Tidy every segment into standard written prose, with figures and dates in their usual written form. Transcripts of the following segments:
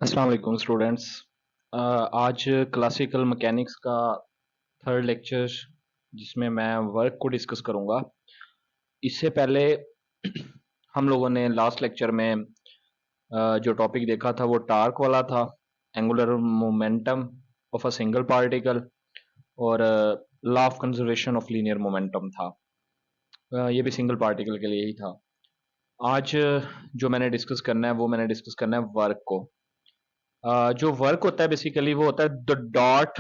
अस्सलाम वालेकुम स्टूडेंट्स। आज क्लासिकल मैकेनिक्स का थर्ड लेक्चर जिसमें मैं वर्क को डिस्कस करूंगा। इससे पहले हम लोगों ने लास्ट लेक्चर में जो टॉपिक देखा था वो टार्क वाला था, angular momentum of a single particle, और law of conservation of linear momentum था। ये भी सिंगल पार्टिकल के लिए ही था। आज जो मैंने डिस्कस करना है वो मैंने डिस्कस करना है वर्क को। जो वर्क होता है बेसिकली वो होता है the dot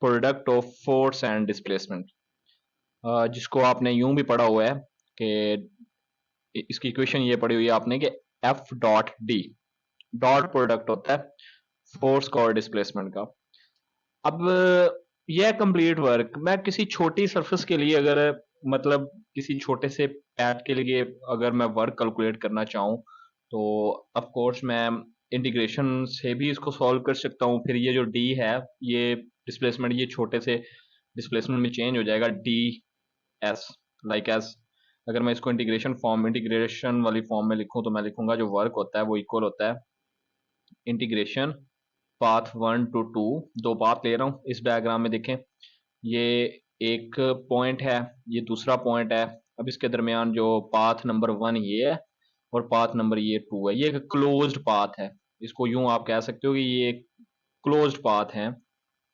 product of force and displacement, जिसको आपने यूं भी पढ़ा हुआ है कि इसकी इक्वेशन ये पढ़ी हुई है आपने कि F dot D dot product होता है फोर्स का और डिस्प्लेसमेंट का। अब यह कंप्लीट वर्क मैं किसी छोटी सरफेस के लिए, अगर मतलब किसी छोटे से पैड के लिए अगर मैं वर्क कैलकुलेट करना चाहूँ तो ऑफ कोर्स मैं इंटीग्रेशन से भी इसको सॉल्व कर सकता हूँ। फिर ये जो डी है, ये डिस्प्लेसमेंट, ये छोटे से डिस्प्लेसमेंट में चेंज हो जाएगा डी एस, लाइक एस। अगर मैं इसको इंटीग्रेशन वाली फॉर्म में लिखूं तो मैं लिखूंगा जो वर्क होता है वो इक्वल होता है इंटीग्रेशन पाथ 1 to 2। दो पाथ ले रहा हूँ इस डायग्राम में, देखें ये एक पॉइंट है, ये दूसरा पॉइंट है। अब इसके दरमियान जो पाथ नंबर 1 ये है और पाथ नंबर ये 2 है, ये एक क्लोज्ड पाथ है। इसको यूं आप कह सकते हो कि ये एक क्लोज्ड पाथ है।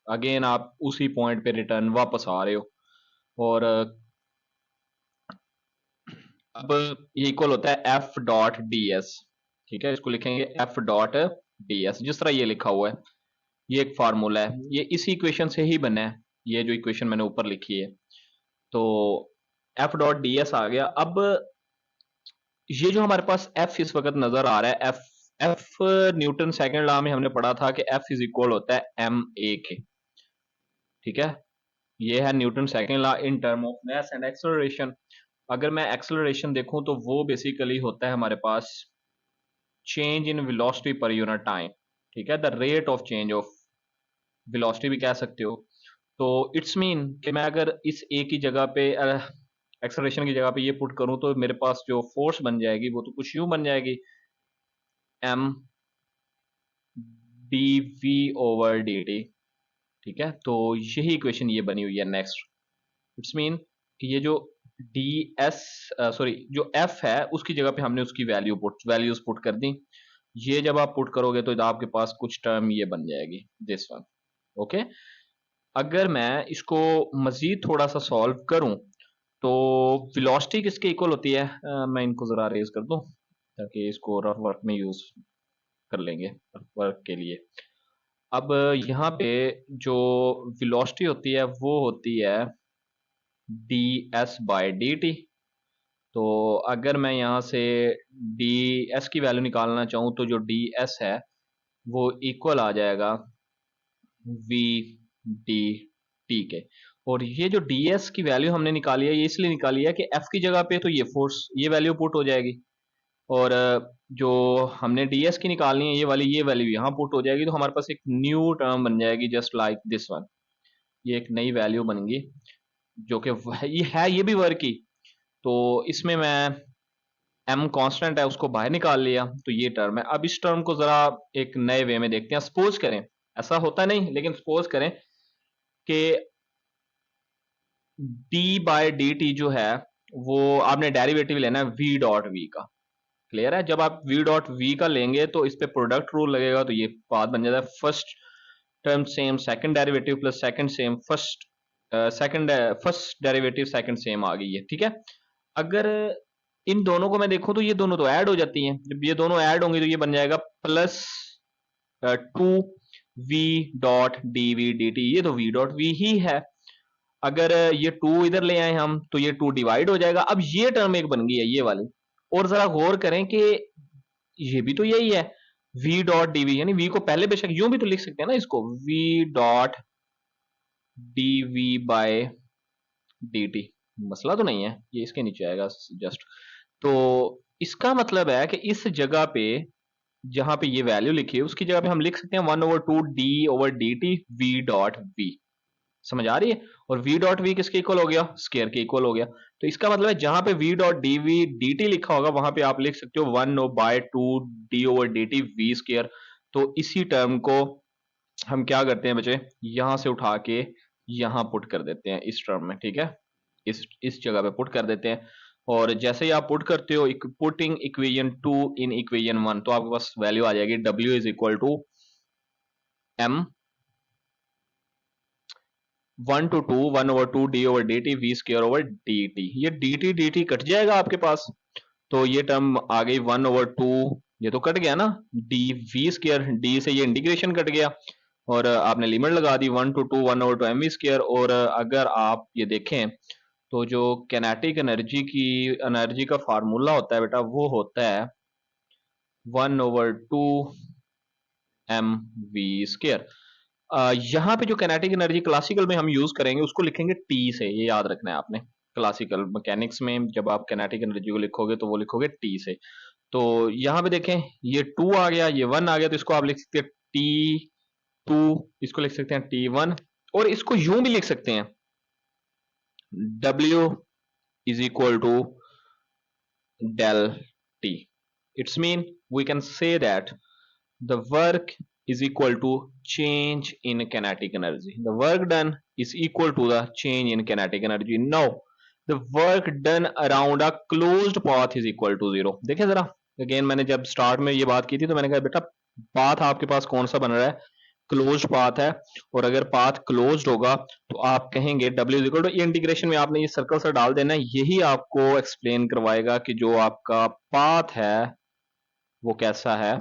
अगेन आप उसी पॉइंट पे रिटर्न वापस आ रहे हो, और अब ये इक्वल होता है एफ डॉट डी एस। ठीक है, इसको लिखेंगे एफ डॉट डी एस, जिस तरह ये लिखा हुआ है। ये एक फार्मूला है, ये इसी इक्वेशन से ही बना है, ये जो इक्वेशन मैंने ऊपर लिखी है। तो एफ डॉट डी एस आ गया। अब ये जो हमारे पास एफ इस वक्त नजर आ रहा है, F F Newton second law में हमने पढ़ा था कि एफ इज इक्वल होता है एम ए के। ठीक है, ये है Newton second law in term of mass and acceleration. अगर मैं एक्सेलरेशन देखूं तो वो बेसिकली होता है हमारे पास change in velocity per unit time. ठीक है, the rate of change of velocity भी कह सकते हो। तो इट्स मीन कि मैं अगर इस ए की जगह पे एक्सेलरेशन की जगह पे ये पुट करूं तो मेरे पास जो फोर्स बन जाएगी वो तो कुछ यूं बन जाएगी, M D V over D T. ठीक है, तो यही इक्वेशन ये बनी हुई है नेक्स्ट। इट्स मीन कि ये जो डी एस, सॉरी, जो एफ है उसकी जगह पे हमने उसकी वैल्यूज पुट कर दी। ये जब आप पुट करोगे तो आपके पास कुछ टर्म ये बन जाएगी, दिस वन। ओके, अगर मैं इसको मजीद थोड़ा सा सॉल्व करूं तो वेलोसिटी किसके इक्वल होती है, मैं इनको जरा रेज कर दूं ताकि इसको रफ वर्क में यूज कर लेंगे रफ वर्क के लिए। अब यहाँ पे जो वेलोसिटी होती है वो होती है D S by D T. तो अगर मैं यहाँ से डी एस की वैल्यू निकालना चाहूँ तो जो डी एस है वो इक्वल आ जाएगा वी डी टी के। और ये जो डी एस की वैल्यू हमने निकाली है ये इसलिए निकाली है कि एफ की जगह पे तो ये फोर्स, ये वैल्यू पुट हो जाएगी, और जो हमने डी एस की निकालनी है ये वैल्यू यहाँ पुट हो जाएगी। तो हमारे पास एक न्यू टर्म बन जाएगी जस्ट लाइक दिस वन। ये एक नई वैल्यू बनेगी जो कि ये भी वर्क की। तो इसमें मैं एम कांस्टेंट है उसको बाहर निकाल लिया, तो ये टर्म है। अब इस टर्म को जरा एक नए वे में देखते हैं। सपोज करें, ऐसा होता नहीं लेकिन सपोज करें कि डी बाय डी टी जो है वो आपने डेरिवेटिव लेना है वी डॉट वी का। क्लियर है, जब आप वी डॉट वी का लेंगे तो इस पे प्रोडक्ट रूल लगेगा, तो ये बात बन जाता है first term same second derivative plus second same first, second first derivative second same आ गई है। ठीक है, अगर इन दोनों को मैं देखूं तो ये दोनों तो ऐड हो जाती हैं। जब ये दोनों ऐड होंगी तो ये बन जाएगा plus 2 V dot D V D T. ये तो वी डॉट वी ही है। अगर ये 2 इधर ले आए हम तो ये 2 डिवाइड हो जाएगा। अब ये टर्म एक बन गई है ये वाली। और जरा गौर करें कि ये भी तो यही है v डॉट डी वी, यानी v को पहले बेशक यूं भी तो लिख सकते हैं ना इसको, v dot D V by D T. मसला तो नहीं है, ये इसके नीचे आएगा जस्ट। तो इसका मतलब है कि इस जगह पे जहां पे ये वैल्यू लिखी है उसकी जगह पे हम लिख सकते हैं 1/2 D over D T V dot V. समझ आ रही है? और v डॉट वी किसके इक्वल हो गया, स्केयर के इक्वल हो गया। तो इसका मतलब है जहां पे v dot D V D T लिखा होगा वहां पे आप लिख सकते हो 1/2 D over D T V square. तो इसी टर्म को हम क्या करते हैं बच्चे, यहां से उठा के यहां पुट कर देते हैं इस टर्म में, ठीक है, इस जगह पे पुट कर देते हैं। और जैसे ही आप पुट करते हो, पुटिंग इक्वेशन 2 इन इक्वेशन 1, तो आपके पास वैल्यू आ जाएगी W is equal to M 1 to 2 1/2 d/dt v² ये dt कट जाएगा आपके पास, तो ये टर्म आ गई 1/2, ये तो कट गया ना, dv², d से ये इंटीग्रेशन कट गया और आपने लिमिट लगा दी 1 to 2 1/2 mv²। और अगर आप ये देखें तो जो कैनेटिक एनर्जी का फार्मूला होता है बेटा, वो होता है 1/2 mv²। यहाँ पे जो कैनेटिक एनर्जी क्लासिकल में हम यूज करेंगे उसको लिखेंगे टी से, ये याद रखना है आपने। क्लासिकल मैकेनिक्स में जब आप कैनेटिक एनर्जी को लिखोगे तो वो लिखोगे टी से। तो यहाँ पे देखें ये 2 आ गया, ये 1 आ गया, तो इसको आप लिख सकते हैं T2, इसको लिख सकते हैं T1, और इसको यूं भी लिख सकते हैं W is equal to del T. It's mean we can say that the work is equal to change in kinetic energy. The work done is equal to the change in kinetic energy. Now the work done around a closed path is equal to 0. देखिए जरा, again मैंने जब start में ये बात की थी तो मैंने कहा बेटा पाथ आपके पास कौन सा बन रहा है, क्लोज्ड पाथ है, और अगर पाथ क्लोज्ड होगा तो आप कहेंगे W इज इक्वल टू, ये इंटीग्रेशन में आपने ये सर्कल सा डाल देना है, यही आपको एक्सप्लेन करवाएगा कि जो आपका पाथ है वो कैसा है,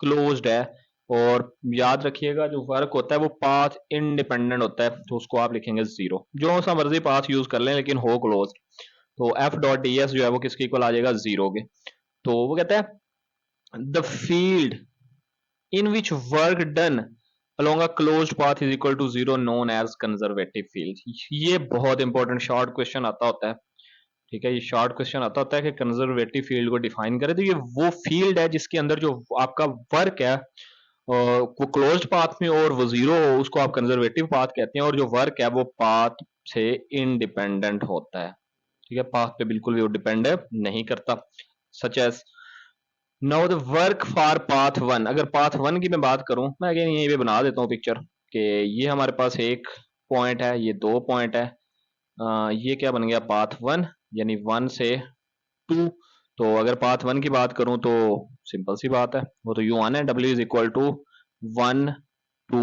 क्लोज्ड है। और याद रखिएगा जो वर्क होता है वो पाथ इंडिपेंडेंट होता है, तो उसको आप लिखेंगे 0, जो सा मर्जी पाथ यूज कर लें लेकिन हो क्लोज्ड। तो F.ds जो है वो किसके इक्वल आ जाएगा, 0 के। तो वो कहता है the field in which work done along a closed path is equal to 0 known as conservative field। ये बहुत इंपॉर्टेंट शॉर्ट क्वेश्चन आता होता है, ठीक है, ये शॉर्ट क्वेश्चन आता होता है कि कंजर्वेटिव फील्ड को डिफाइन करें। तो ये वो फील्ड है जिसके अंदर जो आपका वर्क है वो क्लोज्ड पाथ में और वो 0 हो, उसको आप कंजर्वेटिव पाथ कहते हैं, और जो वर्क है वो पाथ से इंडिपेंडेंट होता है, ठीक है, पाथ पे बिल्कुल भी वो डिपेंड नहीं करता। Such as now the work for path 1, अगर पाथ 1 की मैं बात करूं, मैं अगेन यहीं पे बना देता हूं पिक्चर कि ये हमारे पास एक पॉइंट है, ये 2 पॉइंट है, ये क्या बन गया पाथ 1, यानी 1 से 2। तो अगर पाथ 1 की बात करूं तो सिंपल सी बात है, वो तो यूं आना है W is equal to 1 to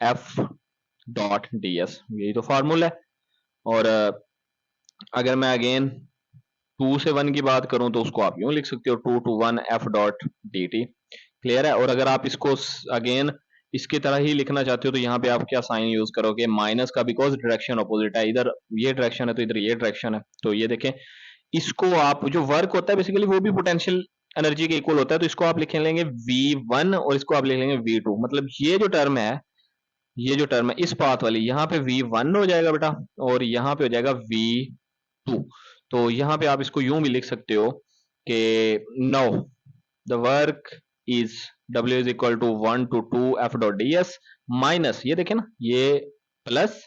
F.ds, यही तो फार्मूला है। और अगर मैं अगेन 2 से 1 की बात करूं तो उसको आप यूं लिख सकते हो 2 to 1 F.dt, क्लियर है। और अगर आप इसको अगेन इसकी तरह ही लिखना चाहते हो तो यहाँ पे आप क्या साइन यूज करोगे, माइनस का, बिकॉज डायरेक्शन अपोजिट है, इधर ये डायरेक्शन है तो इधर ये डायरेक्शन है। तो ये देखें, इसको आप जो वर्क होता है बेसिकली वो भी पोटेंशियल एनर्जी के इक्वल होता है, तो इसको आप लिख लेंगे V1 और इसको आप लिख लेंगे V2। मतलब ये जो टर्म है, ये जो टर्म है इस पाथ वाली, यहाँ पे V1 हो जाएगा बेटा और यहाँ पे हो जाएगा V2। तो यहाँ पे आप इसको यूं भी लिख सकते हो कि no the work is W is equal to 1 to 2 F.ds minus, ये देखें ना, ये प्लस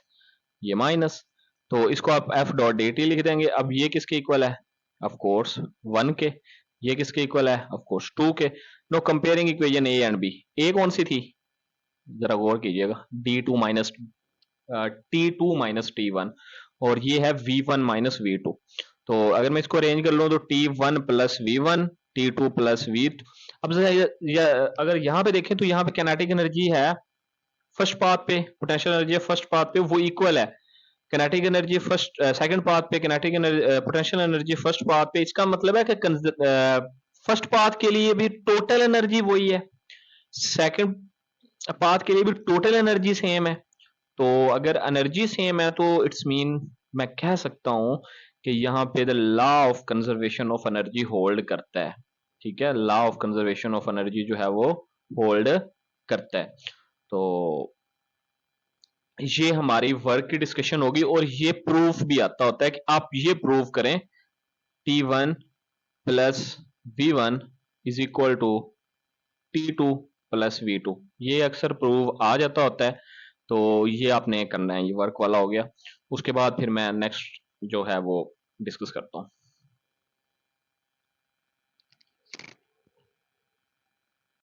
ये माइनस, तो इसको आप F.dt लिख देंगे। अब ये किसके इक्वल है, ऑफ कोर्स 1 के। ये किसके इक्वल है, ऑफ कोर्स 2 के। No comparing equation A and B, A कौन सी थी, जरा गौर कीजिएगा, D2 minus T2 minus T1, और ये है V1 माइनस V2। तो अगर मैं इसको अरेंज कर लूं तो T1 plus V1, T2 plus V2। अब अगर यहाँ पे देखें तो यहाँ पे कैनेटिक एनर्जी है फर्स्ट पाथ पे, पोटेंशियल एनर्जी है फर्स्ट पाथ पे, वो इक्वल है kinetic energy first second path पे, kinetic energy potential energy first path पे। इसका मतलब है कि फर्स्ट पाथ के लिए भी टोटल एनर्जी वही है, सेकंड पाथ के लिए भी टोटल एनर्जी सेम है। तो अगर एनर्जी सेम है तो इट्स मीन मैं कह सकता हूं कि यहाँ पे the law of conservation of energy hold करता है, ठीक है, law of conservation of energy जो है वो होल्ड करता है। तो ये हमारी वर्क की डिस्कशन होगी, और ये प्रूफ भी आता होता है कि आप ये प्रूव करें T1 plus V1 is equal to T2 plus V2, ये अक्सर प्रूव आ जाता होता है। तो ये आपने करना है, ये वर्क वाला हो गया। उसके बाद फिर मैं नेक्स्ट जो है वो डिस्कस करता हूँ।